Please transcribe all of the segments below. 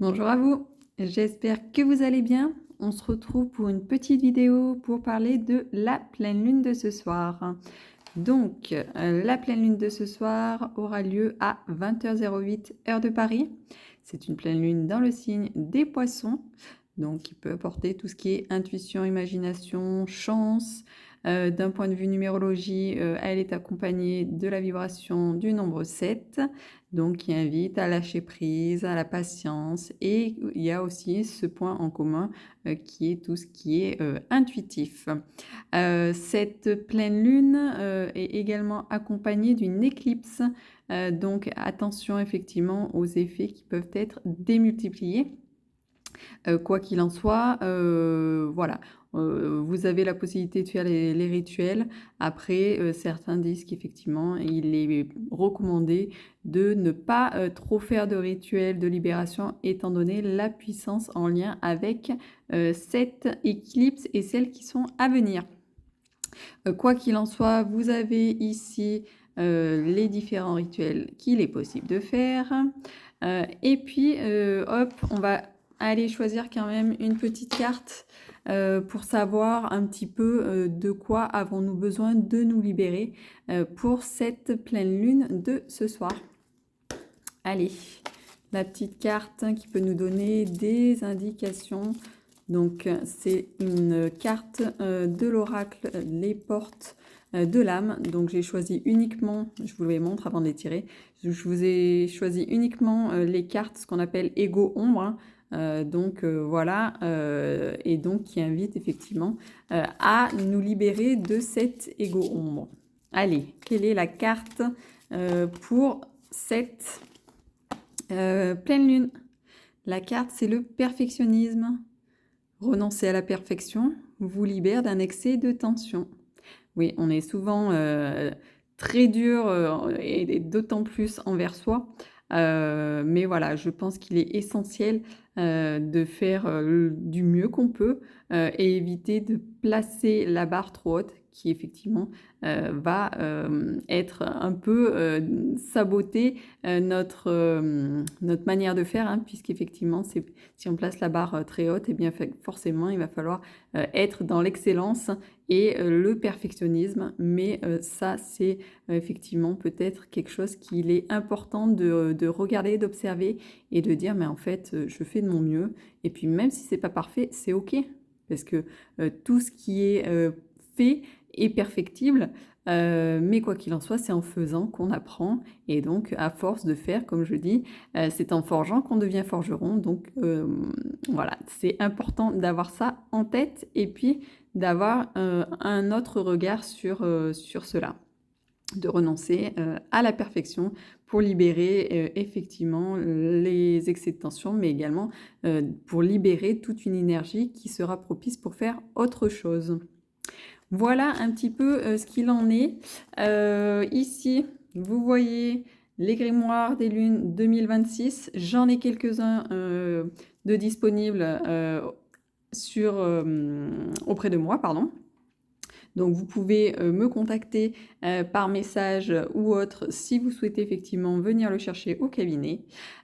Bonjour à vous, j'espère que vous allez bien. On se retrouve pour une petite vidéo pour parler de la pleine lune de ce soir. Donc, la pleine lune de ce soir aura lieu à 20h08 heure de Paris. C'est une pleine lune dans le signe des Poissons, donc qui peut apporter tout ce qui est intuition, imagination, chance. D'un point de vue numérologie, elle est accompagnée de la vibration du nombre 7, donc qui invite à lâcher prise, à la patience. Et il y a aussi ce point en commun qui est tout ce qui est intuitif. Cette pleine lune est également accompagnée d'une éclipse, donc attention effectivement aux effets qui peuvent être démultipliés. Quoi qu'il en soit, voilà, vous avez la possibilité de faire les rituels. Après, certains disent qu'effectivement, il est recommandé de ne pas trop faire de rituels de libération, étant donné la puissance en lien avec cette éclipse et celles qui sont à venir. Quoi qu'il en soit, vous avez ici les différents rituels qu'il est possible de faire. Et puis, hop, on va aller choisir quand même une petite carte pour savoir un petit peu de quoi avons-nous besoin de nous libérer pour cette pleine lune de ce soir. Allez, la petite carte qui peut nous donner des indications. Donc, c'est une carte de l'oracle, les portes de l'âme. Donc, j'ai choisi uniquement, je vous les montre avant de les tirer, je vous ai choisi uniquement les cartes, ce qu'on appelle Ego Ombre. Voilà, et donc qui invite effectivement à nous libérer de cet Ego Ombre. Allez, quelle est la carte pour cette pleine lune? La carte, c'est le perfectionnisme. Renoncer à la perfection vous libère d'un excès de tension. Oui, on est souvent très dur et d'autant plus envers soi. Mais voilà, je pense qu'il est essentiel de faire du mieux qu'on peut et éviter de placer la barre trop haute qui effectivement va être un peu saboter notre manière de faire, hein, puisqu'effectivement, si on place la barre très haute, et bien forcément, il va falloir être dans l'excellence et le perfectionnisme. Mais ça, c'est effectivement peut-être quelque chose qu'il est important de regarder, d'observer et de dire, mais en fait, je fais de mon mieux. Et puis, même si c'est pas parfait, c'est OK. Parce que tout ce qui est fait est perfectible. Mais quoi qu'il en soit, c'est en faisant qu'on apprend. Et donc, à force de faire, comme je dis, c'est en forgeant qu'on devient forgeron. Donc, voilà, c'est important d'avoir ça en tête et puis d'avoir un autre regard sur cela. De renoncer à la perfection pour libérer effectivement les excès de tension, mais également pour libérer toute une énergie qui sera propice pour faire autre chose. Voilà un petit peu ce qu'il en est. Ici, vous voyez les grimoires des lunes 2026. J'en ai quelques-uns de disponibles auprès de moi, pardon. Donc, vous pouvez me contacter par message ou autre si vous souhaitez effectivement venir le chercher au cabinet.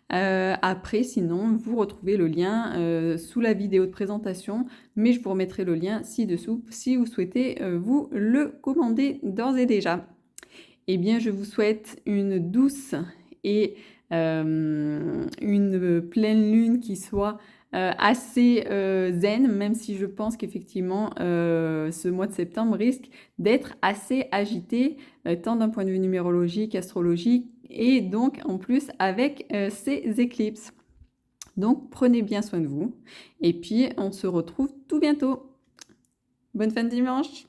Après, sinon, vous retrouvez le lien sous la vidéo de présentation, mais je vous remettrai le lien ci-dessous si vous souhaitez vous le commander d'ores et déjà. Eh bien, je vous souhaite une douce et une pleine lune qui soit assez zen, même si je pense qu'effectivement ce mois de septembre risque d'être assez agité, tant d'un point de vue numérologique, astrologique, et donc en plus avec ces éclipses. Donc prenez bien soin de vous, et puis on se retrouve tout bientôt. Bonne fin de dimanche!